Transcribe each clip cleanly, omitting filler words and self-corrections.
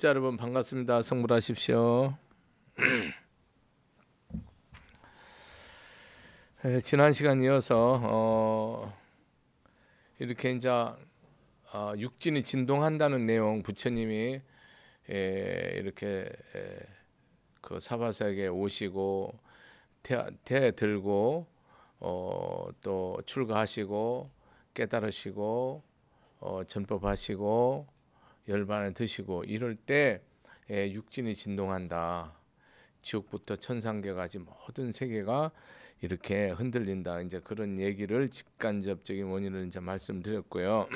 구독자 여러분 반갑습니다. 성불하십시오. 지난 시간 이어서 이렇게 이제 육진이 진동한다는 내용 부처님이 이렇게 그 사바세계에 오시고 태 들고 또 출가하시고 깨달으시고 전법하시고 열반을 드시고 이럴 때 육진이 진동한다. 지옥부터 천상계까지 모든 세계가 이렇게 흔들린다. 이제 그런 얘기를 직간접적인 원인을 이제 말씀드렸고요.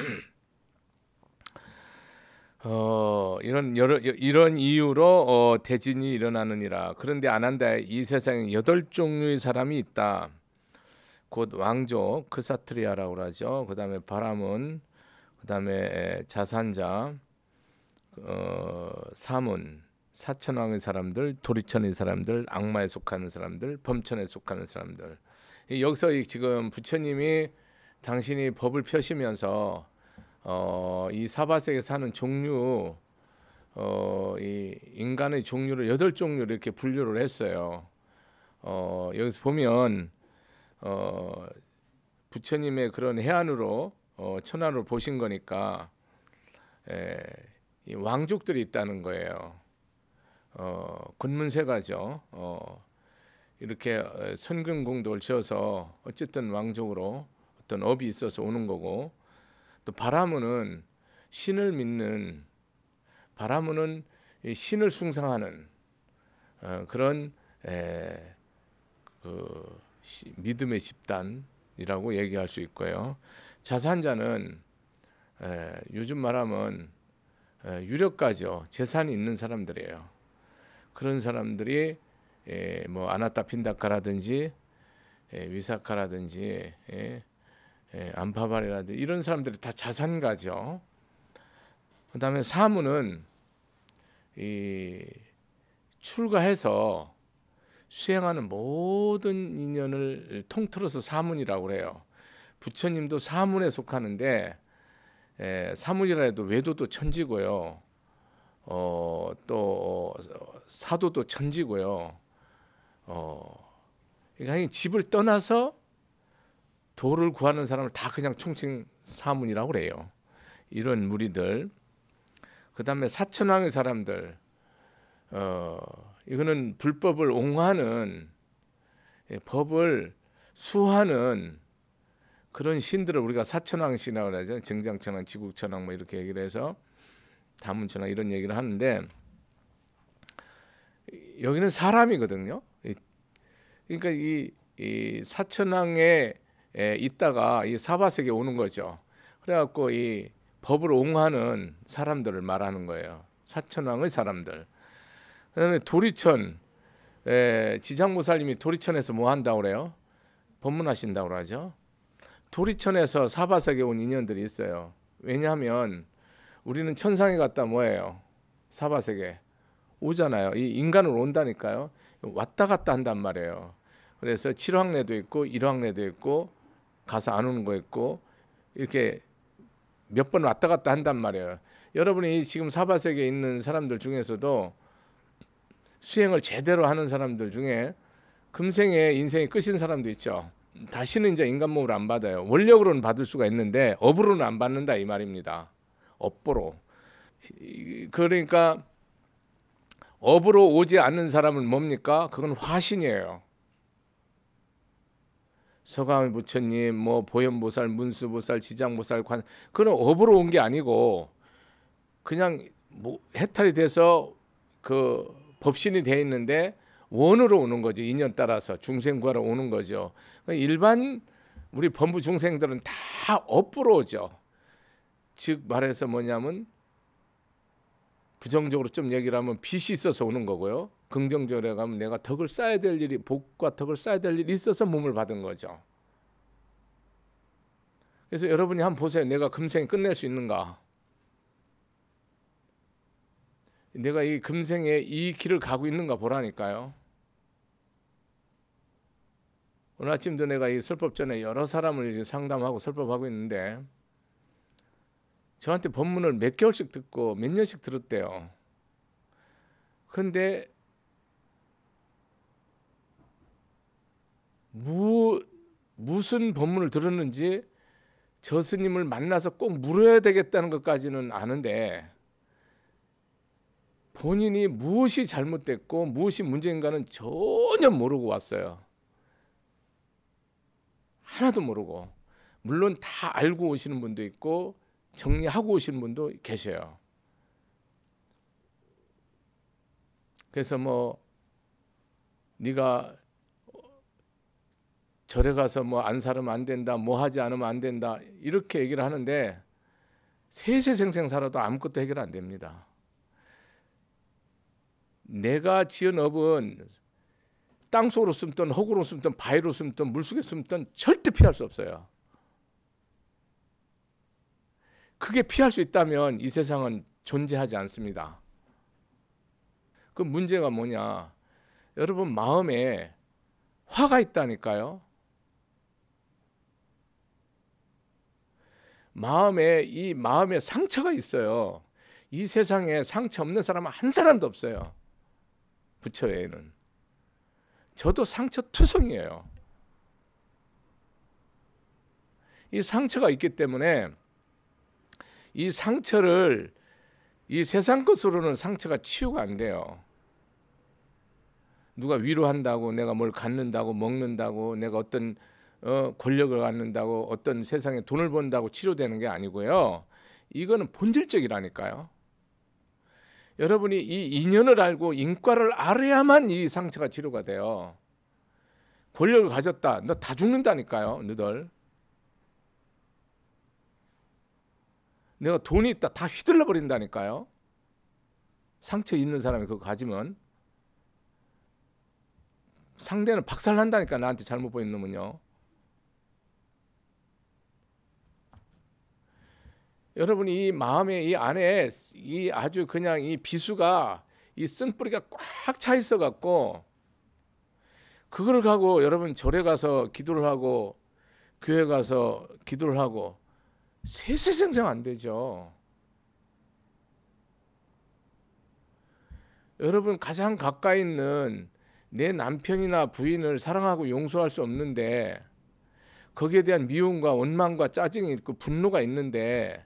이런 이유로 대진이 일어나느니라. 그런데 안 한다. 이 세상에 8종류의 사람이 있다. 곧 왕족 크사트리아라고 그러죠. 그다음에 바라문, 그다음에 자산자, 사문, 사천왕의 사람들, 도리천의 사람들, 악마에 속하는 사람들, 범천에 속하는 사람들. 여기서 지금 부처님이 당신이 법을 펴시면서 이 사바세계 사는 종류, 이 인간의 종류를 8종류로 이렇게 분류를 했어요. 여기서 보면 부처님의 그런 해안으로 천안으로 보신 거니까 이 왕족들이 있다는 거예요. 권문세가죠. 이렇게 선근공덕을 지어서 어쨌든 왕족으로 어떤 업이 있어서 오는 거고, 또 바라문은 신을 믿는, 바라문은 신을 숭상하는 그런 그 믿음의 집단이라고 얘기할 수 있고요. 자산자는 요즘 말하면 유력가죠. 재산이 있는 사람들이에요. 그런 사람들이 뭐 아나타핀다카라든지 위사카라든지 안파발이라든지 이런 사람들이 다 자산가죠. 그 다음에 사무는 이 출가해서 수행하는 모든 인연을 통틀어서 사문이라고 그래요. 부처님도 사문에 속하는데 사문이라 해도 외도도 천지고요. 또 사도도 천지고요. 그러니까 집을 떠나서 도를 구하는 사람을 다 그냥 총칭 사문이라고 그래요. 이런 무리들. 그다음에 사천왕의 사람들. 이거는 불법을 옹호하는, 법을 수호하는 그런 신들을 우리가 사천왕신이라고 하죠. 정장천왕, 지국천왕 뭐 이렇게 얘기를 해서 다문천왕 이런 얘기를 하는데, 여기는 사람이거든요. 그러니까 이 사천왕에 있다가 이 사바세계에 오는 거죠. 그래갖고 이 법을 옹호하는 사람들을 말하는 거예요. 사천왕의 사람들. 그다음에 도리천, 지장보살님이 도리천에서 뭐 한다고 그래요? 법문하신다고 그러죠. 도리천에서 사바세계에 온 인연들이 있어요. 왜냐하면 우리는 천상에 갔다 뭐예요? 사바세계 오잖아요. 이 인간으로 온다니까요. 왔다 갔다 한단 말이에요. 그래서 7황내도 있고 1황내도 있고 가서 안 오는 거 있고 이렇게 몇 번 왔다 갔다 한단 말이에요. 여러분이 지금 사바세계에 있는 사람들 중에서도 수행을 제대로 하는 사람들 중에 금생에 인생이 끝인 사람도 있죠. 다시는 이제 인간 몸을 안 받아요. 원력으로는 받을 수가 있는데 업으로는 안 받는다 이 말입니다. 업보로. 그러니까 업으로 오지 않는 사람은 뭡니까? 그건 화신이에요. 서가모니 부처님, 뭐 보현보살, 문수보살, 지장보살, 그건 업으로 온 게 아니고 그냥 뭐 해탈이 돼서 그 법신이 돼 있는데 원으로 오는 거죠. 인연 따라서 중생구하러 오는 거죠. 일반 우리 범부 중생들은 다 업으로 오죠. 즉 말해서 뭐냐면 부정적으로 좀 얘기를 하면 빚이 있어서 오는 거고요. 긍정적으로 가면 내가 덕을 쌓아야 될 일이, 복과 덕을 쌓아야 될 일이 있어서 몸을 받은 거죠. 그래서 여러분이 한번 보세요. 내가 금생에 끝낼 수 있는가? 내가 이 금생에 이 길을 가고 있는가 보라니까요. 오늘 아침도 내가 이 설법 전에 여러 사람을 이제 상담하고 설법하고 있는데 저한테 법문을 몇 개월씩 듣고 몇 년씩 들었대요. 근데 무슨 법문을 들었는지 저 스님을 만나서 꼭 물어야 되겠다는 것까지는 아는데 본인이 무엇이 잘못됐고 무엇이 문제인가는 전혀 모르고 왔어요. 하나도 모르고. 물론 다 알고 오시는 분도 있고 정리하고 오시는 분도 계셔요. 그래서 뭐 네가 절에 가서 뭐 안 살으면 안 된다, 뭐 하지 않으면 안 된다 이렇게 얘기를 하는데 세세생생 살아도 아무것도 해결 안 됩니다. 내가 지은 업은 땅속으로 숨든 흙으로 숨든 바위로 숨든 물속에 숨든 절대 피할 수 없어요. 그게 피할 수 있다면 이 세상은 존재하지 않습니다. 그 문제가 뭐냐? 여러분 마음에 화가 있다니까요. 이 마음에 상처가 있어요. 이 세상에 상처 없는 사람은 한 사람도 없어요. 부처 외에는. 저도 상처 투성이에요. 이 상처가 있기 때문에 이 상처를 이 세상 것으로는 상처가 치유가 안 돼요. 누가 위로한다고 내가 뭘 갖는다고 먹는다고 내가 어떤 권력을 갖는다고 어떤 세상에 돈을 번다고 치료되는 게 아니고요. 이거는 본질적이라니까요. 여러분이 이 인연을 알고 인과를 알아야만 이 상처가 치료가 돼요. 권력을 가졌다. 너 다 죽는다니까요. 너들. 내가 돈이 있다. 다 휘둘러 버린다니까요. 상처 있는 사람이 그거 가지면 상대는 박살난다니까. 나한테 잘못 보이는 놈은요. 여러분이 이 마음에 이 안에 이 아주 그냥 이 비수가 이 쓴뿌리가 꽉 차 있어 갖고 그걸 가고 여러분 절에 가서 기도를 하고 교회 가서 기도를 하고 세세생생 안 되죠. 여러분 가장 가까이 있는 내 남편이나 부인을 사랑하고 용서할 수 없는데 거기에 대한 미움과 원망과 짜증이 있고 분노가 있는데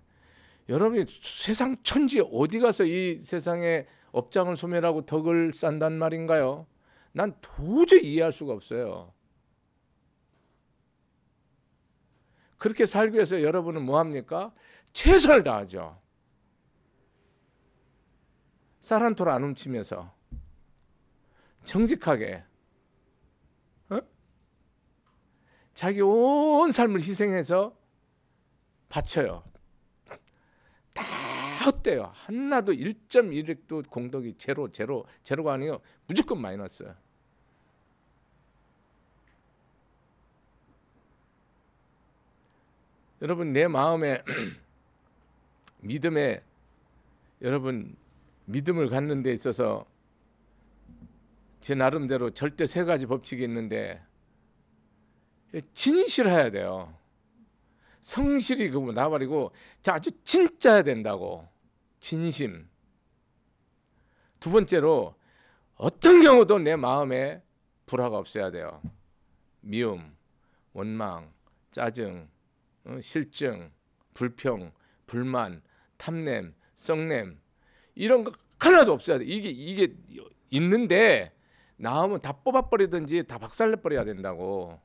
여러분이 세상 천지 어디 가서 이 세상에 업장을 소멸하고 덕을 쌓단 말인가요? 난 도저히 이해할 수가 없어요. 그렇게 살기 위해서 여러분은 뭐 합니까? 최선을 다하죠. 쌀 한 톨 안 훔치면서 정직하게 자기 온 삶을 희생해서 바쳐요. 다 헛돼요. 하나도 1.1획도 공덕이 제로가 아니에요. 무조건 마이너스. 여러분 내 마음에 믿음에 여러분 믿음을 갖는 데 있어서 제 나름대로 절대 3가지 법칙이 있는데 진실해야 돼요. 성실이 그거 나발이고 아주 진짜야 된다고. 진심. 2번째로 어떤 경우도 내 마음에 불화가 없어야 돼요. 미움, 원망, 짜증, 실증, 불평, 불만, 탐냄, 썩냄 이런 거 하나도 없어야 돼. 이게 있는데 나오면 다 뽑아버리든지 다 박살내버려야 된다고.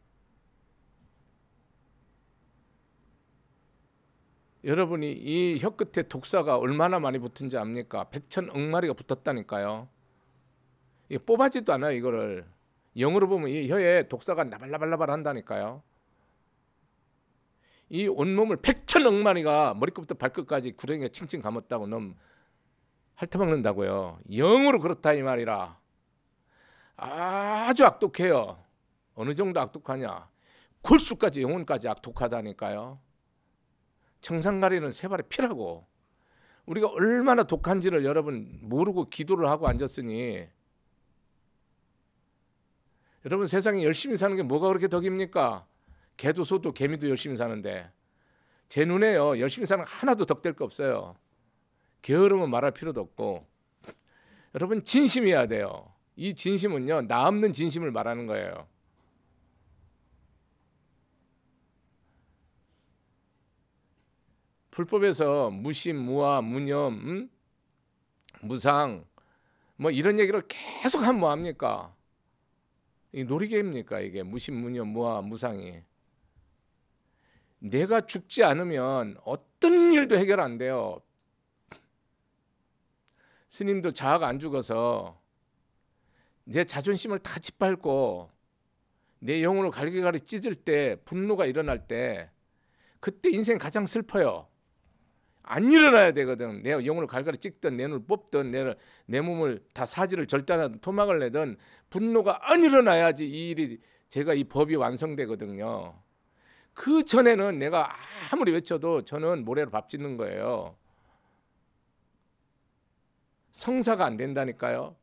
여러분이 이 혀끝에 독사가 얼마나 많이 붙은지 압니까? 100,000억 마리가 붙었다니까요. 이게 뽑아지도 않아요. 이거를 영어로 보면 이 혀에 독사가 나발나발나발 한다니까요. 이 온몸을 100,000억 마리가 머리끝부터 발끝까지 구렁이가 칭칭 감았다고 놈 핥아먹는다고요. 영어로 그렇다 이 말이라. 아주 악독해요. 어느 정도 악독하냐? 골수까지 영혼까지 악독하다니까요. 청산가리는 3발의 피라고. 우리가 얼마나 독한지를 여러분 모르고 기도를 하고 앉았으니 여러분 세상에 열심히 사는 게 뭐가 그렇게 덕입니까? 개도 소도 개미도 열심히 사는데 제 눈에요 열심히 사는 거 하나도 덕될 거 없어요. 게으르면 말할 필요도 없고 여러분 진심이어야 돼요. 이 진심은요, 나 없는 진심을 말하는 거예요. 불법에서 무심, 무아, 무념, 무상 뭐 이런 얘기를 계속 하면 뭐합니까? 이 놀이개입니까? 이게 무심, 무념, 무아, 무상이. 내가 죽지 않으면 어떤 일도 해결 안 돼요. 스님도 자아가 안 죽어서 내 자존심을 다 짓밟고 내 영혼을 갈기갈기 찢을 때, 분노가 일어날 때, 그때 인생 가장 슬퍼요. 안 일어나야 되거든. 내 영혼을 갈갈이 찍든 내 눈을 뽑든 내 몸을 다 사지를 절단하든 토막을 내든 분노가 안 일어나야지 이 일이, 제가 이 법이 완성되거든요. 그 전에는 내가 아무리 외쳐도 저는 모래로 밥 짓는 거예요. 성사가 안 된다니까요.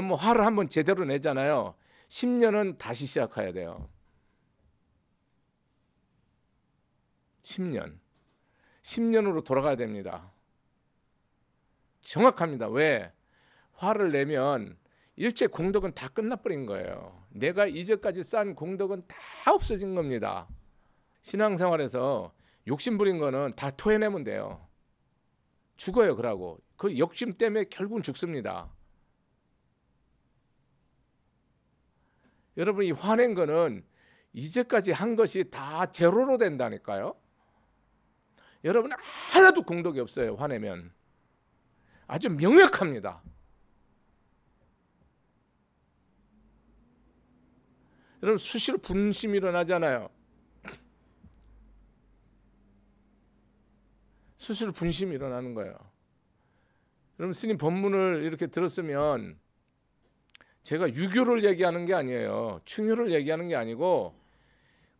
뭐 화를 한번 제대로 내잖아요. 10년은 다시 시작해야 돼요. 10년으로 돌아가야 됩니다. 정확합니다. 왜? 화를 내면 일체 공덕은 다 끝나버린 거예요. 내가 이제까지 쌓은 공덕은 다 없어진 겁니다. 신앙생활에서 욕심 부린 거는 다 토해내면 돼요. 죽어요. 그러고 그 욕심 때문에 결국은 죽습니다. 여러분, 이 화낸 거는 이제까지 한 것이 다 제로로 된다니까요. 여러분 하나도 공덕이 없어요. 화내면 아주 명확합니다. 여러분 수시로 분심이 일어나잖아요. 수시로 분심이 일어나는 거예요. 여러분 스님 법문을 이렇게 들었으면 제가 유교를 얘기하는 게 아니에요. 충효를 얘기하는 게 아니고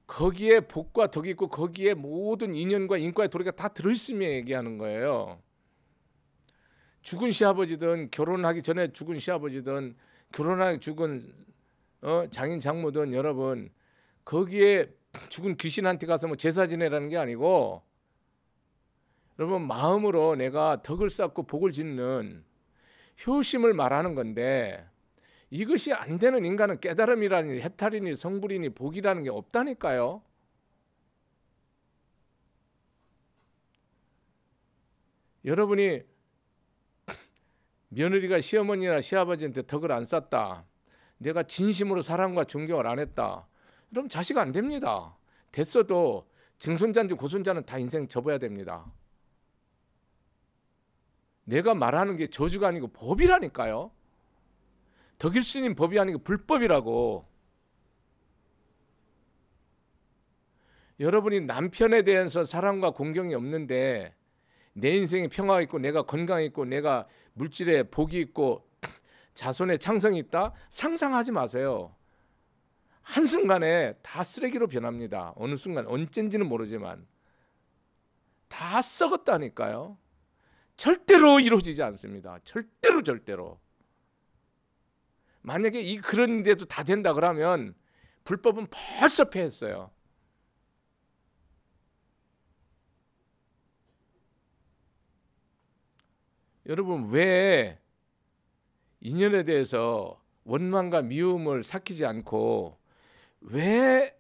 거기에 복과 덕이 있고 거기에 모든 인연과 인과의 도리가 다 들어있으며 얘기하는 거예요. 죽은 시아버지든 결혼하기 전에 죽은 시아버지든 결혼하기 죽은 장인 장모든 여러분 거기에 죽은 귀신한테 가서 뭐 제사 지내라는 게 아니고 여러분 마음으로 내가 덕을 쌓고 복을 짓는 효심을 말하는 건데 이것이 안 되는 인간은 깨달음이라니 해탈이니 성불이니 복이라는 게 없다니까요. 여러분이 며느리가 시어머니나 시아버지한테 덕을 안 쌓다, 내가 진심으로 사랑과 존경을 안 했다, 그럼 자식 안 됩니다. 됐어도 증손자인지 고손자는 다 인생 접어야 됩니다. 내가 말하는 게 저주가 아니고 법이라니까요. 덕일스님 법이 아니고 불법이라고. 여러분이 남편에 대해서 사랑과 공경이 없는데 내 인생에 평화가 있고 내가 건강이 있고 내가 물질에 복이 있고 자손의 창성이 있다? 상상하지 마세요. 한순간에 다 쓰레기로 변합니다. 어느 순간 언젠지는 모르지만 다 썩었다니까요. 절대로 이루어지지 않습니다. 절대로. 만약에 그런 데도 다 된다 그러면 불법은 벌써 폐했어요. 여러분 왜 인연에 대해서 원망과 미움을 삭히지 않고 왜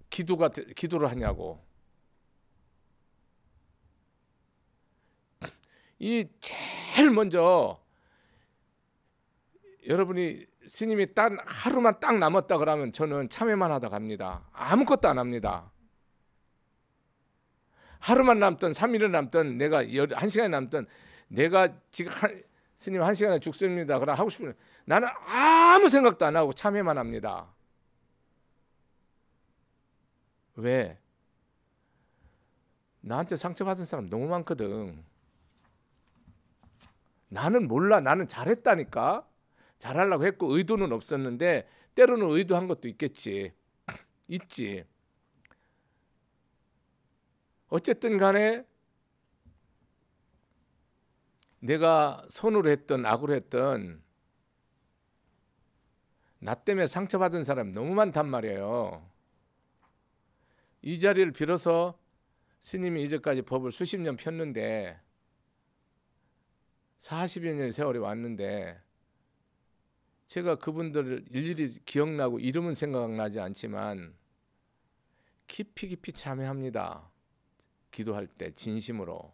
기도를 하냐고. 이 제일 먼저 여러분이 스님이 딱 하루만 딱 남았다 그러면 저는 참회만 하다 갑니다. 아무것도 안 합니다. 하루만 남든 3일은 남든 내가 1시간이 남든 내가 지금 스님 1시간에 죽습니다. 그럼 하고 싶으면 나는 아무 생각도 안 하고 참회만 합니다. 왜? 나한테 상처받은 사람 너무 많거든. 나는 몰라. 나는 잘했다니까. 잘하려고 했고 의도는 없었는데 때로는 의도한 것도 있겠지. 있지. 어쨌든 간에 내가 선으로 했던 악으로 했던 나 때문에 상처받은 사람 너무 많단 말이에요. 이 자리를 빌어서 스님이 이제까지 법을 수십 년 폈는데 40여 년의 세월이 왔는데 제가 그분들을 일일이 기억나고 이름은 생각나지 않지만 깊이 깊이 참회합니다. 기도할 때 진심으로.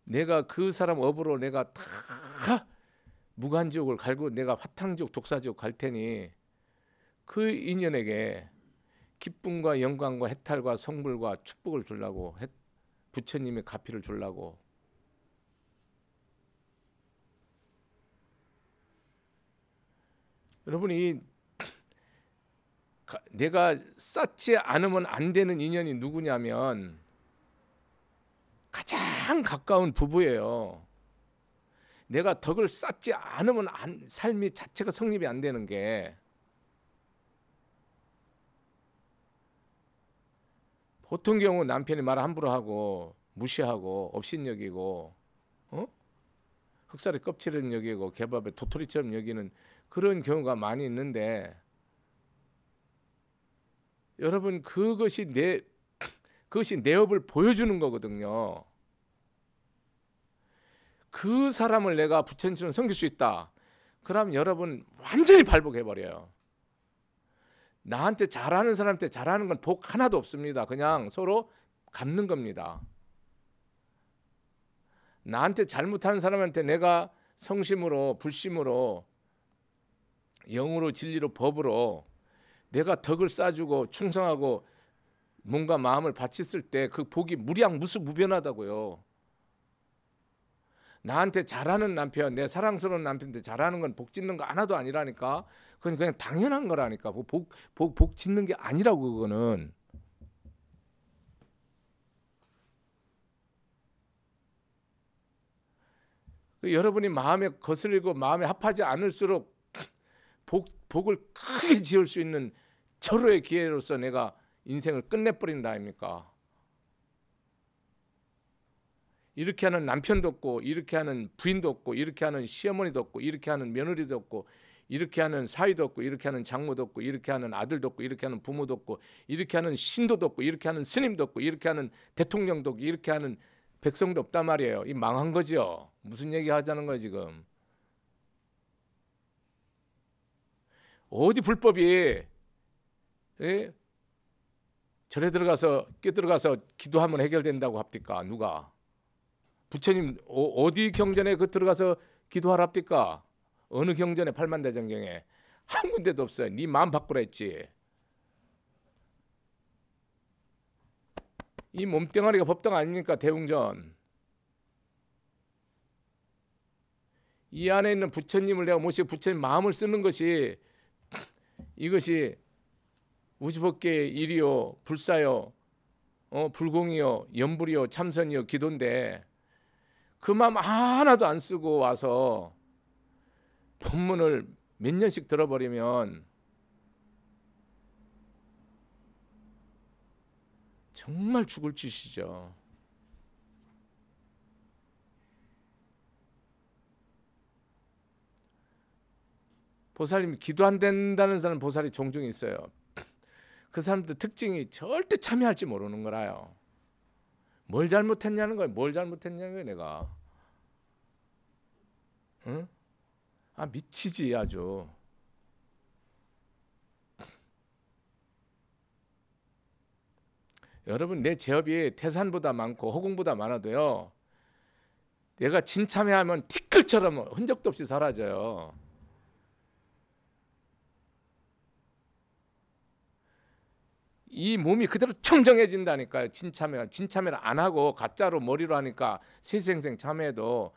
내가 그 사람 업으로 내가 다 무간지옥을 갈고 내가 화탕지옥 독사지옥 갈 테니 그 인연에게 기쁨과 영광과 해탈과 성불과 축복을 주려고, 부처님의 가피를 주려고. 여러분이 내가 쌓지 않으면 안 되는 인연이 누구냐면 가장 가까운 부부예요. 내가 덕을 쌓지 않으면 삶이 자체가 성립이 안 되는 게, 보통 경우 남편이 말 함부로 하고 무시하고 업신여기고 흑살의 껍질을 여기고 개밥의 도토리처럼 여기는 그런 경우가 많이 있는데, 여러분 그것이 내 업을 보여주는 거거든요. 그 사람을 내가 부처님처럼 섬길 수 있다. 그럼 여러분 완전히 발복해버려요. 나한테 잘하는 사람한테 잘하는 건 복 하나도 없습니다. 그냥 서로 갚는 겁니다. 나한테 잘못하는 사람한테 내가 성심으로 불심으로 영으로 진리로 법으로 내가 덕을 쌓아주고 충성하고 몸과 마음을 바쳤을 때 그 복이 무량무수무변하다고요. 나한테 잘하는 남편, 내 사랑스러운 남편한테 잘하는 건 복 짓는 거 하나도 아니라니까. 그건 그냥 당연한 거라니까. 복 짓는 게 아니라고. 그거는 여러분이 마음에 거슬리고 마음에 합하지 않을수록 복을 크게 지을 수 있는 절호의 기회로서 내가 인생을 끝내버린다 아닙니까? 이렇게 하는 남편도 없고, 이렇게 하는 부인도 없고, 이렇게 하는 시어머니도 없고, 이렇게 하는 며느리도 없고, 이렇게 하는 사위도 없고, 이렇게 하는 장모도 없고, 이렇게 하는 아들도 없고, 이렇게 하는 부모도 없고, 이렇게 하는 신도도 없고, 이렇게 하는 스님도 없고, 이렇게 하는 대통령도 없고, 이렇게 하는 백성도 없단 말이에요. 이 망한 거지요. 무슨 얘기 하자는 거예요 지금. 어디 불법이 절에 들어가서 끼들어가서 기도하면 해결된다고 합니까? 누가? 부처님 어디 경전에 그 들어가서 기도하랍니까? 어느 경전에 팔만대장경에 한 군데도 없어요. 네 마음 바꾸라 했지. 이 몸뚱아리가 법당 아닙니까? 대웅전. 이 안에 있는 부처님을 내가 모시고 부처님 마음을 쓰는 것이, 이것이 우주법계의 일이요 불사요 불공이요 연불이요 참선이요 기도인데, 그 마음 하나도 안 쓰고 와서 법문을 몇 년씩 들어버리면 정말 죽을 짓이죠. 보살님이 기도 안 된다는 사람 보살이 종종 있어요. 그 사람들 특징이 절대 참여할지 모르는 거라요. 뭘 잘못했냐는 거예요. 뭘 잘못했냐는 거예요. 내가. 응? 아 미치지 아주. 여러분 내 제업이 태산보다 많고 허공보다 많아도요, 내가 진참회하면 티끌처럼 흔적도 없이 사라져요. 이 몸이 그대로 청정해진다니까요. 진참회를 안 하고 가짜로 머리로 하니까 세생생 참회도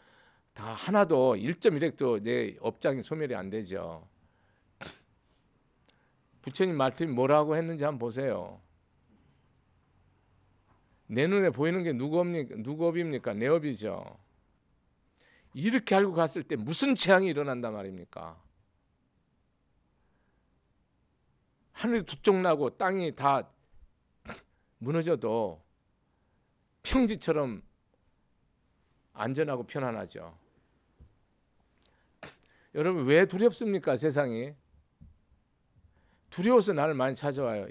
다 하나도 1.1획도 내 업장이 소멸이 안 되죠. 부처님 말씀이 뭐라고 했는지 한번 보세요. 내 눈에 보이는 게 누구 업입니까? 내 업이죠. 이렇게 알고 갔을 때 무슨 재앙이 일어난단 말입니까? 하늘이 두 쪽 나고 땅이 다 무너져도 평지처럼 안전하고 편안하죠. 여러분 왜 두렵습니까? 세상이 두려워서 나를 많이 찾아와요.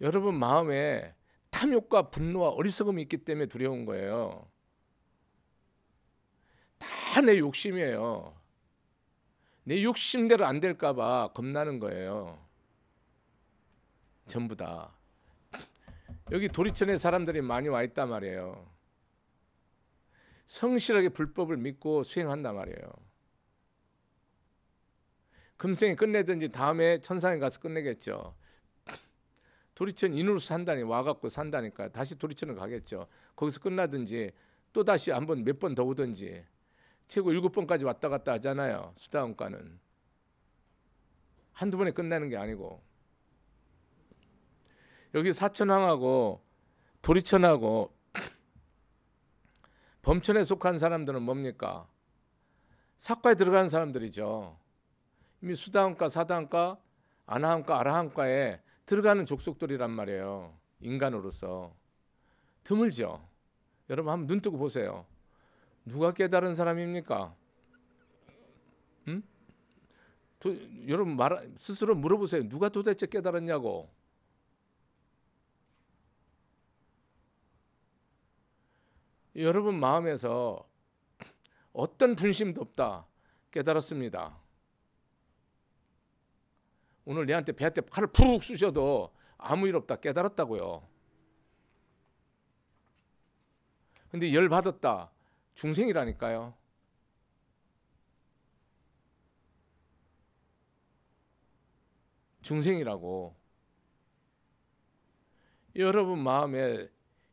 여러분 마음에 탐욕과 분노와 어리석음이 있기 때문에 두려운 거예요. 다 내 욕심이에요. 내 욕심대로 안 될까 봐 겁나는 거예요. 전부 다. 여기 도리천에 사람들이 많이 와 있단 말이에요. 성실하게 불법을 믿고 수행한단 말이에요. 금생에 끝내든지 다음에 천상에 가서 끝내겠죠. 도리천 인으로 산다니 와갖고 산다니까 다시 도리천을 가겠죠. 거기서 끝나든지 또 다시 한번 몇 번 더 오든지 최고 7번까지 왔다 갔다 하잖아요. 수다원과는 한두 번에 끝나는 게 아니고. 여기 사천왕하고 도리천하고 범천에 속한 사람들은 뭡니까? 사과에 들어가는 사람들이죠. 이미 수다원과, 사다원과, 아나원과, 아라한과에 들어가는 족속들이란 말이에요. 인간으로서. 드물죠. 여러분 한번 눈 뜨고 보세요. 누가 깨달은 사람입니까? 여러분 스스로 물어보세요. 누가 도대체 깨달았냐고. 여러분 마음에서 어떤 분심도 없다. 깨달았습니다. 오늘 내한테 배한테 칼을 푹 쑤셔도 아무 일 없다. 깨달았다고요. 근데 열 받았다. 중생이라니까요. 중생이라고. 여러분 마음에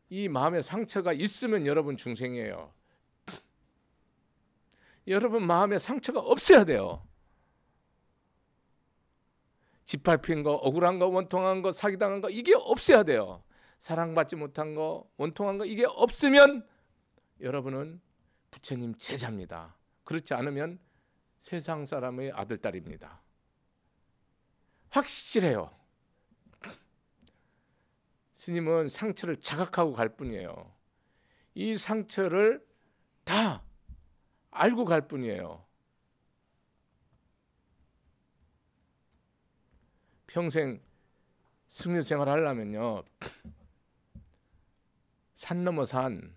이 마음에 상처가 있으면 여러분 중생이에요. 여러분 마음에 상처가 없어야 돼요. 짓밟힌 거, 억울한 거, 원통한 거, 사기당한 거 이게 없어야 돼요. 사랑받지 못한 거, 원통한 거 이게 없으면 여러분은 부처님 제자입니다. 그렇지 않으면 세상 사람의 아들, 딸입니다. 확실해요. 스님은 상처를 자각하고 갈 뿐이에요. 이 상처를 다 알고 갈 뿐이에요. 평생 승려 생활을 하려면요. 산 넘어 산,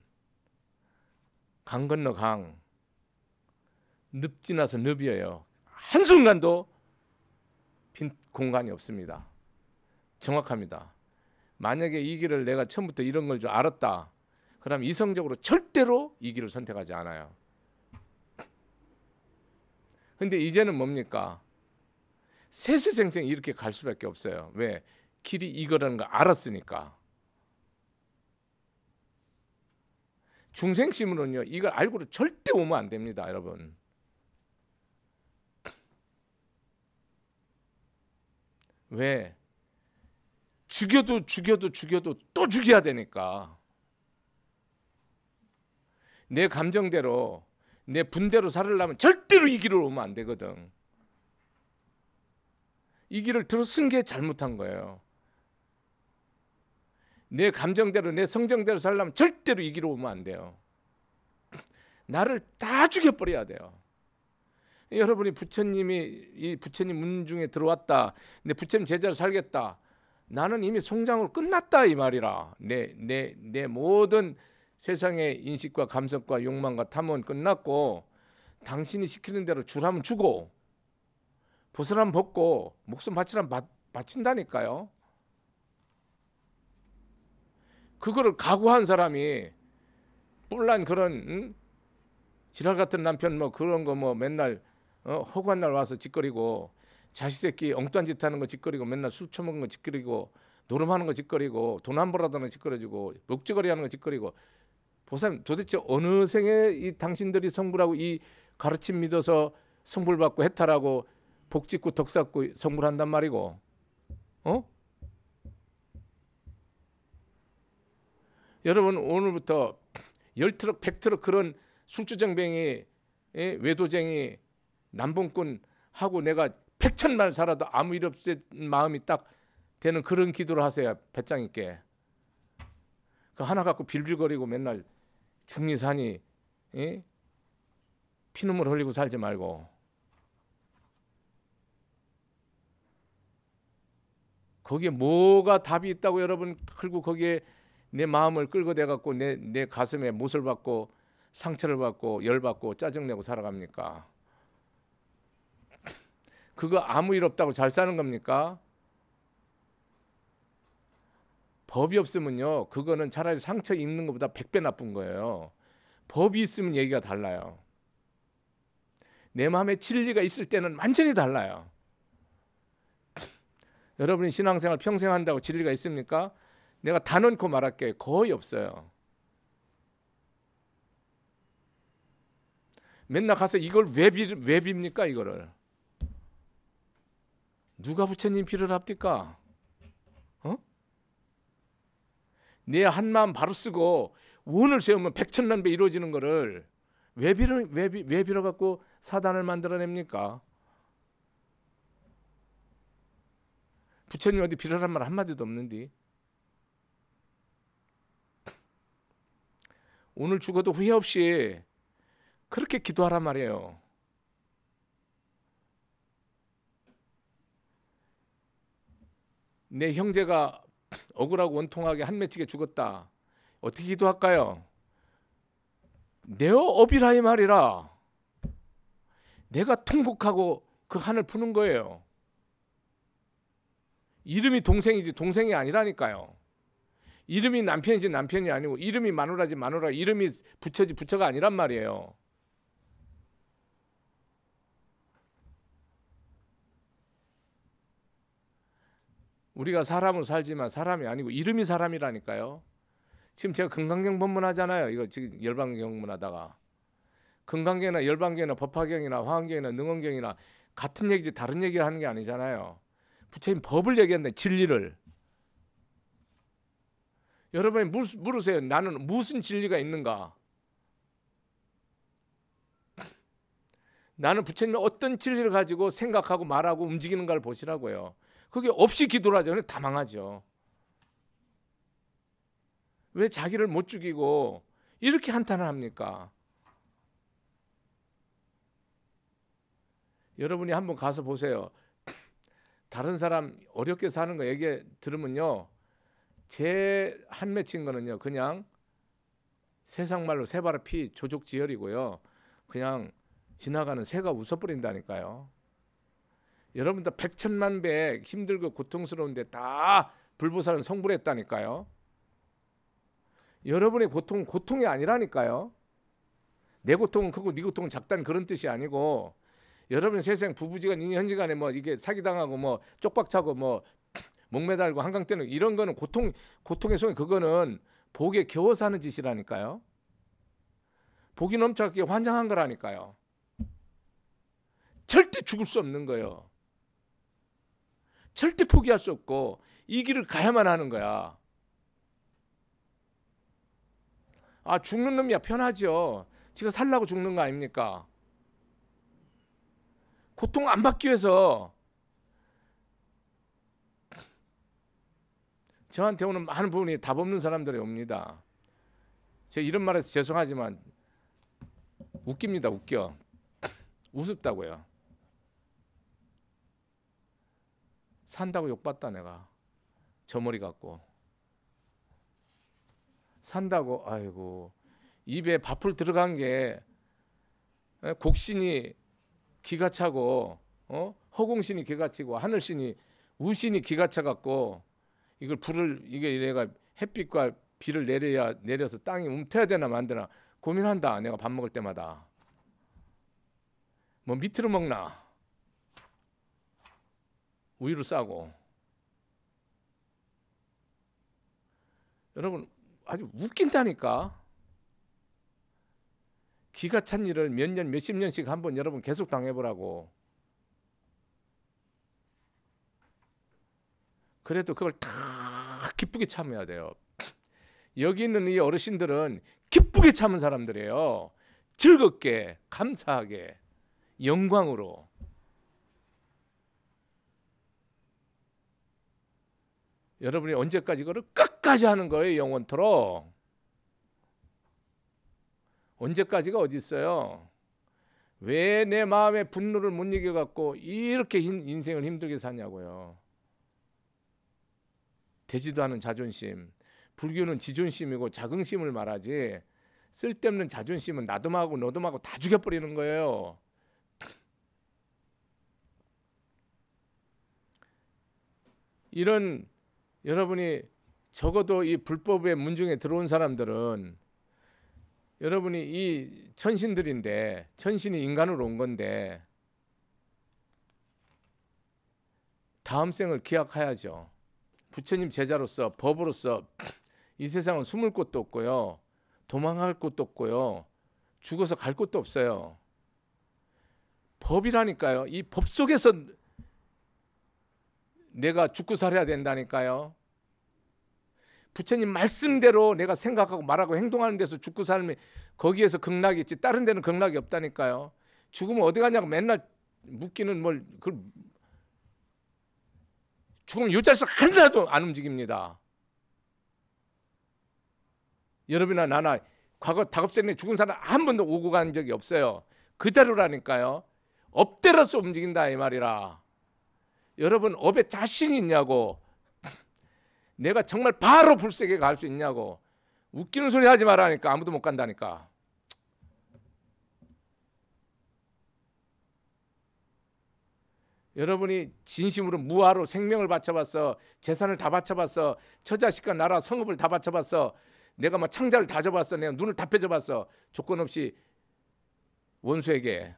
강 건너 강, 늪 지나서 늪이에요. 한순간도 빈 공간이 없습니다. 정확합니다. 만약에 이 길을 내가 처음부터 이런 걸 줄 알았다. 그럼 이성적으로 절대로 이 길을 선택하지 않아요. 근데 이제는 뭡니까? 세세생생 이렇게 갈 수밖에 없어요. 왜? 길이 이거라는 걸 알았으니까. 중생심으로는요. 이걸 알고도 절대 오면 안 됩니다. 여러분. 왜? 죽여도 또 죽여야 되니까. 내 감정대로 내 분대로 살으려면 절대로 이 길을 오면 안 되거든. 이 길을 들어선 게 잘못한 거예요. 내 감정대로 내 성정대로 살려면 절대로 이 길을 오면 안 돼요. 나를 다 죽여버려야 돼요. 여러분이 부처님이 이 부처님 문 중에 들어왔다. 내 부처님 제자로 살겠다. 나는 이미 송장으로 끝났다 이 말이라. 내 모든 세상의 인식과 감성과 욕망과 탐은 끝났고 당신이 시키는 대로 주라면 주고 벗으라면 벗고 목숨 바치라면 바친다니까요. 그거를 각오한 사람이 뿔난 그런 지랄 같은 남편 뭐 그런 거 뭐 맨날 허구한 날 와서 짓거리고 자식 새끼 엉뚱한 짓 하는 거 짓거리고 맨날 술 처먹는 거 짓거리고 노름하는 거 짓거리고 돈 안 벌어다는 거 짓거리고 먹지거리 하는 거 짓거리고 보사님 도대체 어느 생에 이 당신들이 성불하고 이 가르침 믿어서 성불받고 해탈하고 복 짓고 덕 쌓고 성불한단 말이고 여러분 오늘부터 10트럭 100트럭 그런 술주정뱅이 외도쟁이 남봉꾼 하고 내가 100천만 살아도 아무 일 없을 마음이 딱 되는 그런 기도를 하세요. 배짱 있게. 그 하나 갖고 빌빌거리고 맨날 중리사니 피눈물 흘리고 살지 말고. 거기에 뭐가 답이 있다고 여러분. 그리고 거기에 내 마음을 끌고 대갖고 내 가슴에 못을 받고 상처를 받고 열받고 짜증내고 살아갑니까? 그거 아무 일 없다고 잘 사는 겁니까? 법이 없으면요, 그거는 차라리 상처 입는 것보다 100배 나쁜 거예요. 법이 있으면 얘기가 달라요. 내 마음에 진리가 있을 때는 완전히 달라요. 여러분이 신앙생활 평생 한다고 진리가 있습니까? 내가 다 넣고 말할게. 거의 없어요. 맨날 가서 이걸 왜 빕니까 이거를? 누가 부처님 비를 합니까? 어? 내 한마음 바로 쓰고 원을 세우면 백천만배 이루어지는 거를 왜 빌어갖고 사단을 만들어냅니까? 부처님 어디 빌어란 말 한마디도 없는데. 오늘 죽어도 후회 없이 그렇게 기도하란 말이에요. 내 형제가 억울하고 원통하게 한 맺히게 죽었다. 어떻게 기도할까요? 내어 업이라 이 말이라. 내가 통곡하고 그 한을 푸는 거예요. 이름이 동생이지 동생이 아니라니까요. 이름이 남편이지 남편이 아니고 이름이 마누라지 마누라, 이름이 부처지 부처가 아니란 말이에요. 우리가 사람으로 살지만 사람이 아니고 이름이 사람이라니까요. 지금 제가 금강경 법문하잖아요. 이거 지금 열반경문 하다가 금강경이나 열반경이나 법화경이나 화엄경이나 능엄경이나 같은 얘기지 다른 얘기를 하는 게 아니잖아요. 부처님 법을 얘기한다. 진리를. 여러분이 물으세요. 나는 무슨 진리가 있는가? 나는 부처님이 어떤 진리를 가지고 생각하고 말하고 움직이는가를 보시라고요. 그게 없이 기도를 하죠. 다 망하죠. 왜 자기를 못 죽이고 이렇게 한탄을 합니까? 여러분이 한번 가서 보세요. 다른 사람 어렵게 사는 거 얘기 들으면요, 제 한 맺힌 거는요, 그냥 세상 말로 새바라 피 조족지혈이고요, 그냥 지나가는 새가 웃어버린다니까요. 여러분들 백천만 배 힘들고 고통스러운데 다 불보살은 성불했다니까요. 여러분의 고통은 고통이 아니라니까요. 내 고통은 크고 네 고통은 작다는 그런 뜻이 아니고, 여러분 세상 부부지간 인연지간에 뭐 이게 사기당하고 뭐 쪽박차고 뭐 목매달고 한강 때는 이런 거는 고통의 속에 그거는 복에 겨워 사는 짓이라니까요. 복이 넘쳐게 환장한 거라니까요. 절대 죽을 수 없는 거예요. 절대 포기할 수 없고 이 길을 가야만 하는 거야. 아, 죽는 놈이야 편하죠. 지가 살라고 죽는 거 아닙니까? 고통 안 받기 위해서. 저한테 오는 많은 부분이 답 없는 사람들이 옵니다. 제가 이런 말해서 죄송하지만 웃깁니다. 웃겨. 우습다고요. 산다고 욕받다 내가. 저 머리 갖고. 산다고 아이고 입에 밥풀 들어간 게 곡신이 기가 차고 허공신이 기가 차고 하늘신이 우신이 기가 차 갖고 이걸 불을 이게 내가 햇빛과 비를 내려서 땅이 움켜야 되나 만드나 고민한다. 내가 밥 먹을 때마다 뭐 밑으로 먹나 우유를 싸고. 여러분 아주 웃긴다니까. 기가 찬 일을 몇 년 몇십 년씩 한번 여러분 계속 당해보라고. 그래도 그걸 다 기쁘게 참아야 돼요. 여기 있는 이 어르신들은 기쁘게 참은 사람들이에요. 즐겁게 감사하게 영광으로. 여러분이 언제까지 그걸 끝까지 하는 거예요. 영원토록. 언제까지가 어디 있어요. 왜 내 마음의 분노를 못 이겨갖고 이렇게 인생을 힘들게 사냐고요. 되지도 않은 자존심, 불교는 지존심이고 자긍심을 말하지, 쓸데없는 자존심은 나도하고 너도하고 다 죽여버리는 거예요. 이런, 여러분이 적어도 이 불법의 문중에 들어온 사람들은, 여러분이 이 천신들인데, 천신이 인간으로 온 건데 다음 생을 기약해야죠. 부처님 제자로서, 법으로서 이 세상은 숨을 곳도 없고요, 도망갈 곳도 없고요, 죽어서 갈 곳도 없어요. 법이라니까요. 이 법 속에서 내가 죽고 살아야 된다니까요. 부처님 말씀대로 내가 생각하고 말하고 행동하는 데서 죽고 살면 거기에서 극락이 있지, 다른 데는 극락이 없다니까요. 죽으면 어디 가냐고 맨날 묻기는 뭘, 죽으면 요 자리에서 하나도 안 움직입니다. 여러분이나 나나 과거 다급생에 죽은 사람 한 번도 오고 간 적이 없어요. 그대로라니까요. 업대로서 움직인다 이 말이라. 여러분 업에 자신이 있냐고. 내가 정말 바로 불세계 갈 수 있냐고. 웃기는 소리 하지 말라니까. 아무도 못 간다니까. 여러분이 진심으로 무화로 생명을 바쳐봤어, 재산을 다 바쳐봤어, 처자식과 나라 성읍을 다 바쳐봤어, 내가 막 창자를 다 접었어, 내가 눈을 다 펴줘봤어, 조건 없이 원수에게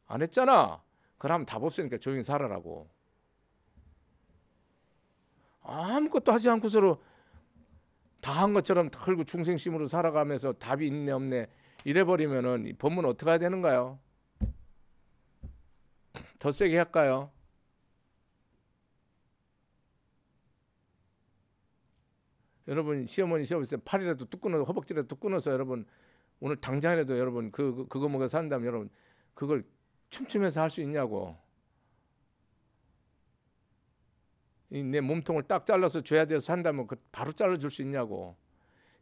안 했잖아. 그럼 답 없으니까 조용히 살아라고. 아무것도 하지 않고서로 다 한 것처럼 털고 중생심으로 살아가면서 답이 있네 없네 이래버리면은 이 법문 어떻게 해야 되는가요? 더 세게 할까요? 여러분 시어머니 시어머니 팔이라도 뚝 끊어서 허벅지라도 뚝 끊어서 여러분 오늘 당장이라도 여러분 그거 먹어 산다면 여러분 그걸 춤추면서 할 수 있냐고. 내 몸통을 딱 잘라서 줘야 돼서 산다면 그 바로 잘라줄 수 있냐고.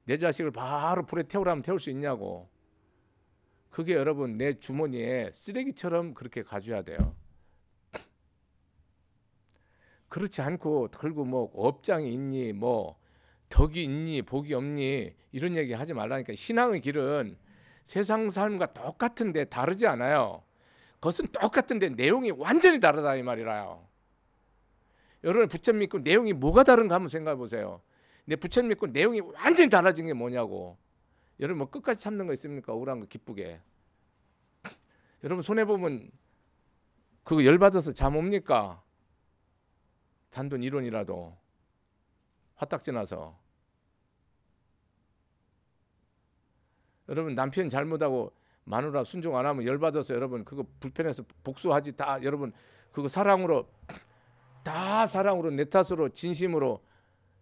내 자식을 바로 불에 태우라면 태울 수 있냐고. 그게 여러분 내 주머니에 쓰레기처럼 그렇게 가져야 돼요. 그렇지 않고 들고 뭐 업장이 있니 뭐 덕이 있니 복이 없니 이런 얘기 하지 말라니까. 신앙의 길은 세상 삶과 똑같은데 다르지 않아요. 그것은 똑같은데 내용이 완전히 다르다 이 말이라요. 여러분 부처님 믿고 내용이 뭐가 다른가 한번 생각해 보세요. 내 부처님 믿고 내용이 완전히 달라진 게 뭐냐고. 여러분 뭐 끝까지 참는 거 있습니까? 억울한 거 기쁘게. 여러분 손해보면 그거 열받아서 잠 옵니까? 단돈 1원이라도 화딱지 나서. 여러분 남편 잘못하고 마누라 순종 안 하면 열받아서 여러분 그거 불편해서 복수하지. 다 여러분 그거 사랑으로, 다 사랑으로 내 탓으로 진심으로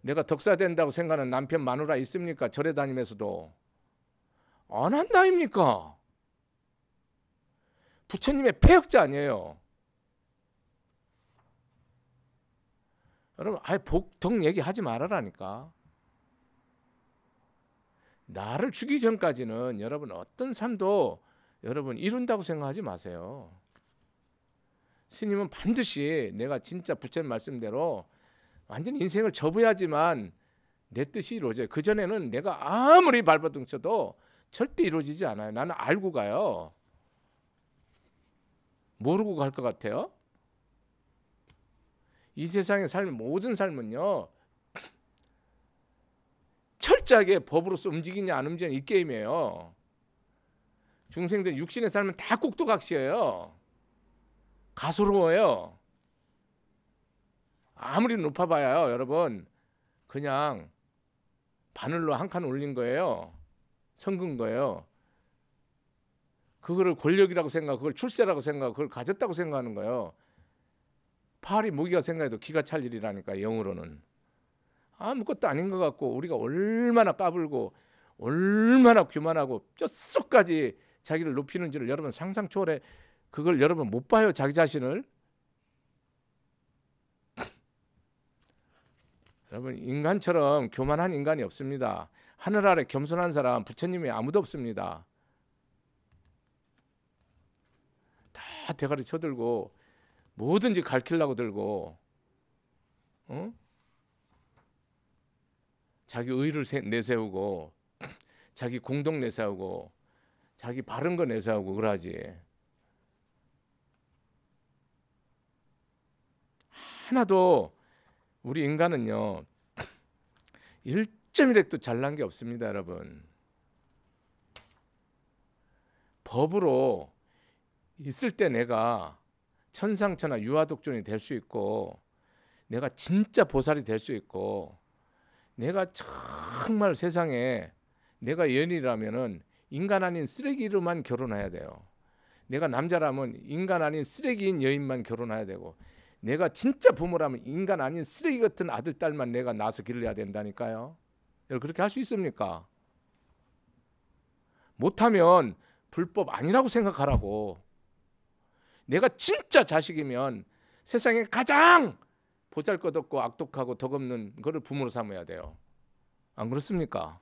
내가 덕사된다고 생각하는 남편 마누라 있습니까? 절에 다니면서도 안 한다입니까? 부처님의 폐역자 아니에요. 여러분 아예 복덕 얘기하지 말아라니까. 나를 죽이기 전까지는 여러분 어떤 삶도 여러분 이룬다고 생각하지 마세요. 스님은 반드시 내가 진짜 부처님 말씀대로 완전 인생을 접어야지만 내 뜻이 이루어져요. 그전에는 내가 아무리 발버둥 쳐도 절대 이루어지지 않아요. 나는 알고 가요. 모르고 갈 것 같아요? 이 세상의 삶의 모든 삶은요 철저하게 법으로서 움직이냐 안 움직이냐 이 게임이에요. 중생들 육신의 삶은 다 꼭두각시예요. 가소로워요. 아무리 높아봐야 여러분 그냥 바늘로 한 칸 올린 거예요. 성근 거예요. 그거를 권력이라고 생각하고 그걸 출세라고 생각하고 그걸 가졌다고 생각하는 거예요. 팔이 모기가 생각해도 기가 찰 일이라니까. 영으로는 아무것도 아닌 것 같고 우리가 얼마나 까불고 얼마나 교만하고 뼛속까지 자기를 높이는지를 여러분 상상 초월해. 그걸 여러분 못 봐요. 자기 자신을. 여러분 인간처럼 교만한 인간이 없습니다. 하늘 아래 겸손한 사람 부처님이 아무도 없습니다. 다 대가리 쳐들고 뭐든지 가르치려고 들고 자기 의를 내세우고 자기 공덕 내세우고 자기 바른 거 내세우고 그러지. 하나도 우리 인간은요 1.1획도 잘난 게 없습니다, 여러분. 법으로 있을 때 내가 천상천하 유아독존이 될 수 있고, 내가 진짜 보살이 될 수 있고, 내가 정말 세상에 내가 연인이라면은 인간 아닌 쓰레기로만 결혼해야 돼요. 내가 남자라면 인간 아닌 쓰레기인 여인만 결혼해야 되고, 내가 진짜 부모라면 인간 아닌 쓰레기 같은 아들 딸만 내가 낳아서 기르려야 된다니까요. 여러분 그렇게 할 수 있습니까? 못하면 불법 아니라고 생각하라고. 내가 진짜 자식이면 세상에 가장 보잘것없고 악독하고 덕없는 거를 부모로 삼아야 돼요. 안 그렇습니까?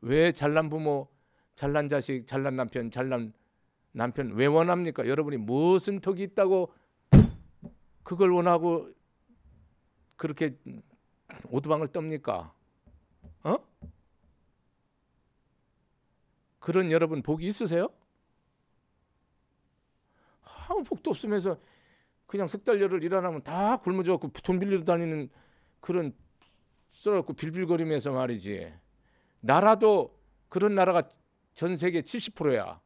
왜 잘난 부모, 잘난 자식, 잘난 남편 왜 원합니까? 여러분이 무슨 덕이 있다고 그걸 원하고 그렇게 오두방을 떱니까? 그런 여러분 복이 있으세요? 아무 복도 없으면서 그냥 석 달 열흘 일 안 하면 다 굶어 죽고 돈 빌리러 다니는 그런 써갖고 빌빌거리면서 말이지. 나라도 그런 나라가 전 세계 70%야.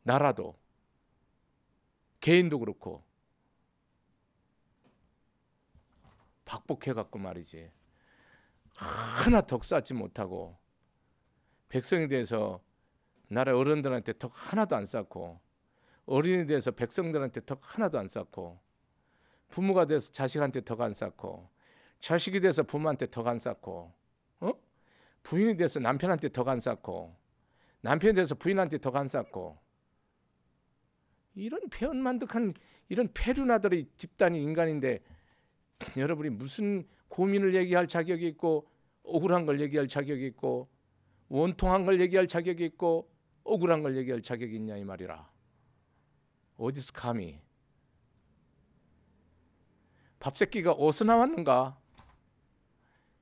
나라도 개인도 그렇고 박복해갖고 말이지. 하나 덕 쌓지 못하고 백성이 돼서 나라 어른들한테 덕 하나도 안 쌓고, 어린이 돼서 백성들한테 덕 하나도 안 쌓고, 부모가 돼서 자식한테 덕 안 쌓고, 자식이 돼서 부모한테 덕 안 쌓고, 부인이 돼서 남편한테 덕 안 쌓고, 남편이 돼서 부인한테 덕 안 쌓고, 이런 폐언만득한 이런 폐륜아들의 집단이 인간인데 여러분이 무슨 고민을 얘기할 자격이 있고, 억울한 걸 얘기할 자격이 있고, 원통한 걸 얘기할 자격이 있고, 억울한 걸 얘기할 자격이 있냐 이 말이라. 어디서 감히. 밥새끼가 어디서 나왔는가?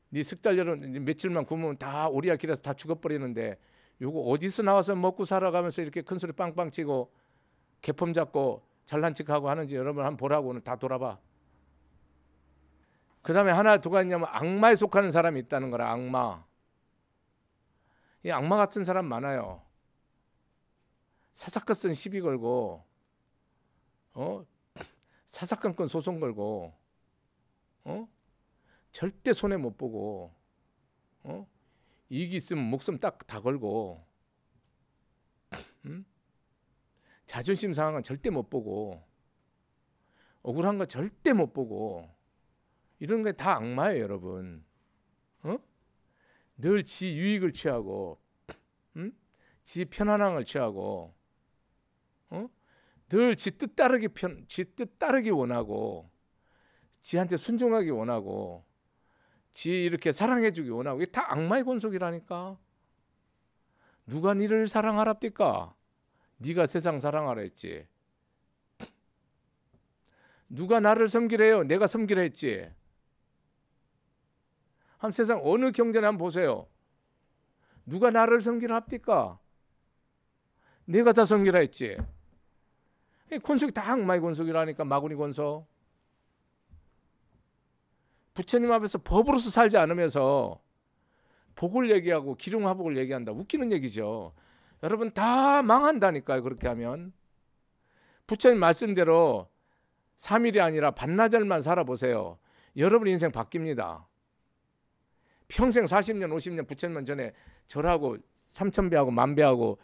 네 석 달 열흘 며칠만 굶으면 다 오리야 길에서 다 죽어버리는데 요거 어디서 나와서 먹고 살아가면서 이렇게 큰 소리 빵빵 치고 개폼 잡고 잘난 척하고 하는지 여러분 한번 보라고. 오늘 다 돌아봐. 그 다음에 하나 누가 있냐면 악마에 속하는 사람이 있다는 거라. 악마. 이 악마 같은 사람 많아요. 사사건건 시비 걸고, 사사건건 소송 걸고, 절대 손해 못 보고, 이익이 있으면 목숨 딱 다 걸고, 자존심 상황은 절대 못 보고, 억울한 거 절대 못 보고, 이런 게 다 악마예요, 여러분. 늘 지 유익을 취하고, 지 편안함을 취하고, 늘 지 뜻 따르기 원하고, 지한테 순종하기 원하고, 지 이렇게 사랑해주기 원하고. 이게 다 악마의 권속이라니까. 누가 니를 사랑하랍니까? 네가 세상 사랑하라 했지. 누가 나를 섬기래요? 내가 섬기라 했지. 한 세상 어느 경전에 한번 보세요. 누가 나를 섬기라 합니까? 내가 다 섬기라 했지. 권속이 다 악마의 권속이라니까. 마구니 권속. 부처님 앞에서 법으로서 살지 않으면서 복을 얘기하고 기륭화복을 얘기한다. 웃기는 얘기죠. 여러분 다 망한다니까요. 그렇게 하면. 부처님 말씀대로 3일이 아니라 반나절만 살아보세요. 여러분 인생 바뀝니다. 평생 40년 50년 부처님 전에 절하고 3000배하고 10,000배하고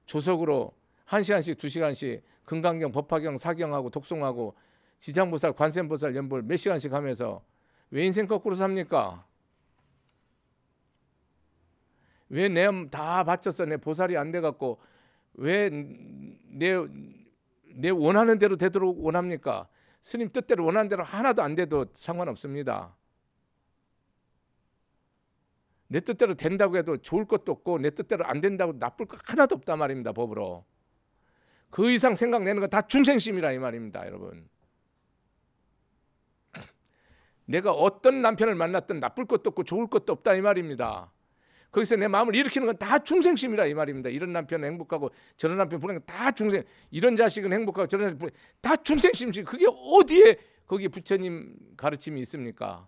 조석으로 1시간씩 2시간씩 금강경 법화경 사경하고 독송하고 지장보살 관세음보살 연볼 몇 시간씩 하면서 왜 인생 거꾸로 삽니까? 왜 내 다 바쳤어 내 보살이 안 돼갖고 왜 내 원하는 대로 되도록 원합니까? 스님 뜻대로 원하는 대로 하나도 안 돼도 상관없습니다. 내 뜻대로 된다고 해도 좋을 것도 없고 내 뜻대로 안 된다고 나쁠 거 하나도 없단 말입니다. 법으로. 그 이상 생각내는 거 다 중생심이라 이 말입니다. 여러분. 내가 어떤 남편을 만났든 나쁠 것도 없고 좋을 것도 없다 이 말입니다. 거기서 내 마음을 일으키는 건 다 중생심이라 이 말입니다. 이런 남편은 행복하고 저런 남편 불행하고 다 중생, 이런 자식은 행복하고 저런 자식은 불행, 다 중생심이지. 그게 어디에 거기 부처님 가르침이 있습니까?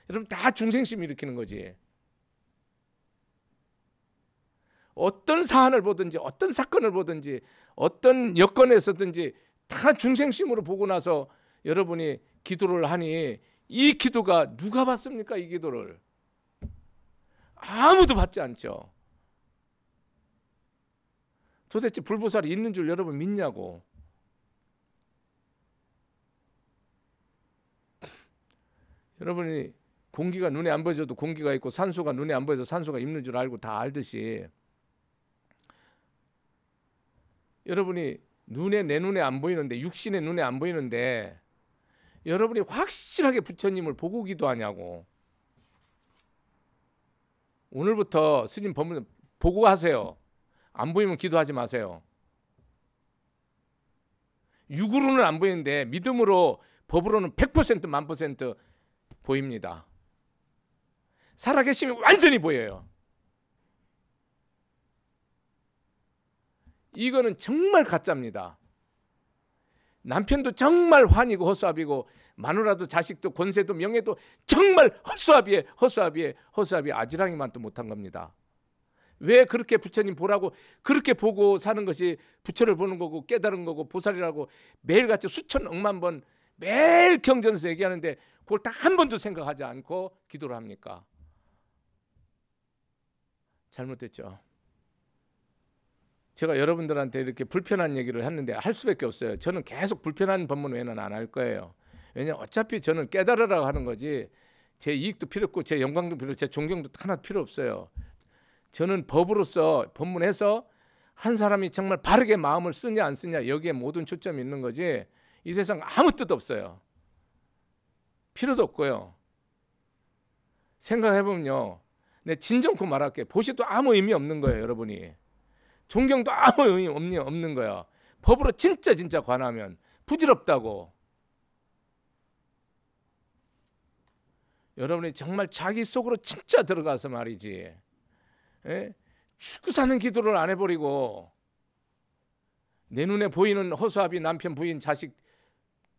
여러분 다 중생심 일으키는 거지. 어떤 사안을 보든지 어떤 사건을 보든지 어떤 여건에서든지 다 중생심으로 보고 나서 여러분이 기도를 하니 이 기도가 누가 받습니까? 이 기도를 아무도 받지 않죠. 도대체 불보살이 있는 줄 여러분 믿냐고. 여러분이 공기가 눈에 안 보여줘도 공기가 있고 산소가 눈에 안 보여도 산소가 있는 줄 알고 다 알듯이 여러분이 내 눈에 안 보이는데, 육신의 눈에 안 보이는데 여러분이 확실하게 부처님을 보고 기도하냐고. 오늘부터 스님 법문 보고 하세요. 안 보이면 기도하지 마세요. 육으로는 안 보이는데 믿음으로, 법으로는 100% 1000% 보입니다. 살아계시면 완전히 보여요. 이거는 정말 가짜입니다. 남편도 정말 환이고 허수아비고 마누라도 자식도 권세도 명예도 정말 허수아비에 아지랑이만 또 못한 겁니다. 왜 그렇게 부처님 보라고 그렇게 보고 사는 것이 부처를 보는 거고 깨달은 거고 보살이라고 매일같이 수천 억만 번 매일 경전에서 얘기하는데 그걸 딱 한 번도 생각하지 않고 기도를 합니까? 잘못됐죠. 제가 여러분들한테 이렇게 불편한 얘기를 했는데 할 수밖에 없어요. 저는 계속 불편한 법문 외에는 안 할 거예요. 왜냐하면 어차피 저는 깨달으라고 하는 거지 제 이익도 필요 없고 제 영광도 필요 없고 제 존경도 하나도 필요 없어요. 저는 법으로서 법문해서 한 사람이 정말 바르게 마음을 쓰냐 안 쓰냐 여기에 모든 초점이 있는 거지 이 세상 아무 뜻 없어요. 필요도 없고요. 생각해보면요. 내 진정코 말할게. 보시도 아무 의미 없는 거예요. 여러분이. 존경도 아무 의미 없는 거야. 법으로 진짜 관하면 부질없다고. 여러분이 정말 자기 속으로 진짜 들어가서 말이지. 죽고 사는 기도를 안 해버리고 내 눈에 보이는 허수아비 남편 부인 자식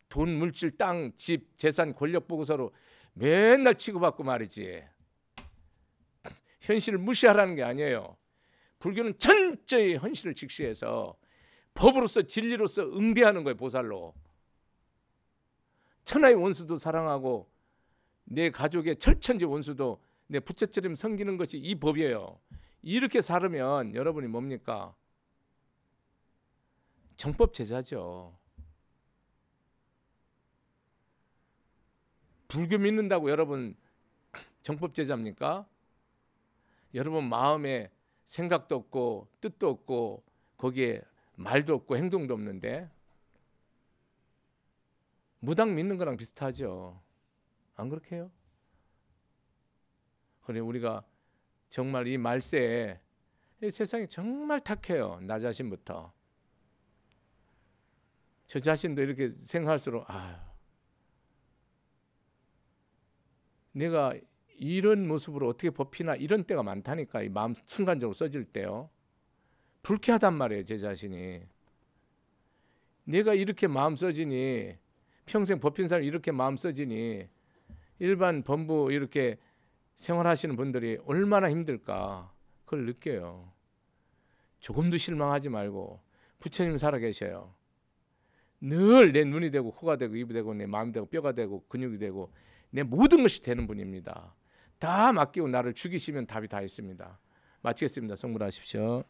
돈 물질 땅 집 재산 권력 보고서로 맨날 치고받고 말이지. 현실을 무시하라는 게 아니에요. 불교는 철저히 현실을 직시해서 법으로서 진리로서 응대하는 거예요. 보살로. 천하의 원수도 사랑하고 내 가족의 철천지 원수도 내 부처처럼 섬기는 것이 이 법이에요. 이렇게 살으면 여러분이 뭡니까? 정법 제자죠. 불교 믿는다고 여러분 정법 제자입니까? 여러분 마음에 생각도 없고 뜻도 없고 거기에 말도 없고 행동도 없는데 무당 믿는 거랑 비슷하죠. 안 그렇게 해요? 그래 우리가 정말 이 말세에 이 세상이 정말 탁해요. 나 자신부터. 저 자신도 이렇게 생각할수록 내가 이런 모습으로 어떻게 법히나 이런 때가 많다니까. 이 마음 순간적으로 써질 때요. 불쾌하단 말이에요. 제 자신이. 내가 이렇게 마음 써지니 평생 법힌 사람이 이렇게 마음 써지니 일반 범부 이렇게 생활하시는 분들이 얼마나 힘들까 그걸 느껴요. 조금도 실망하지 말고 부처님 살아계셔요. 늘 내 눈이 되고 코가 되고 입이 되고 내 마음이 되고 뼈가 되고 근육이 되고 내 모든 것이 되는 분입니다. 다 맡기고 나를 죽이시면 답이 다 있습니다. 마치겠습니다. 성불하십시오.